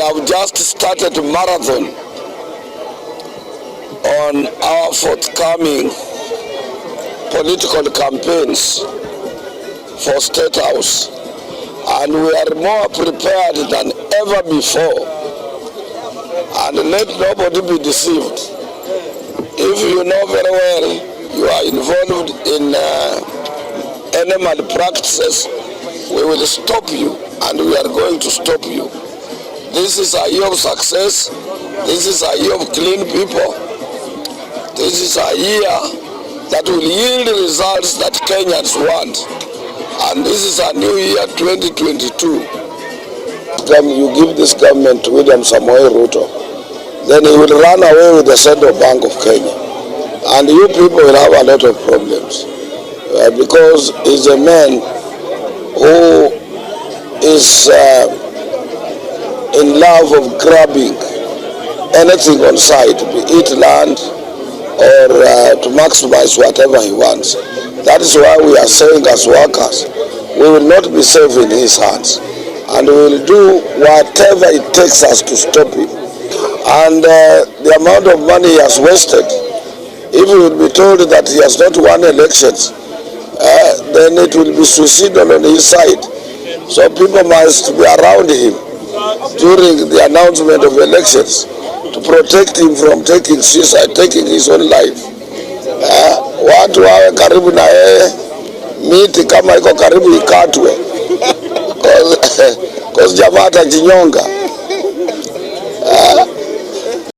have just started a marathon on our forthcoming political campaigns for State House, and we are more prepared than ever before. And let nobody be deceived. If you know very well you are involved in animal practices, we will stop you, and we are going to stop you. This is a year of success. This is a year of clean people. This is a year that will yield results that Kenyans want. And this is a new year, 2022. You give this government to William Samoei Ruto, then he will run away with the Central Bank of Kenya. And you people will have a lot of problems. Because he's a man who is in love of grabbing anything on sight, be it land or to maximize whatever he wants. That is why we are saying as workers, we will not be safe in his hands, and we will do whatever it takes us to stop him. And the amount of money he has wasted, if he will be told that he has not won elections, then it will be suicidal on his side. So people must be around him during the announcement of elections to protect him from taking suicide, taking his own life. Watu wawe karibu na yeye, miti kama iko karibu ikatwe, because jamaa atajinyonga.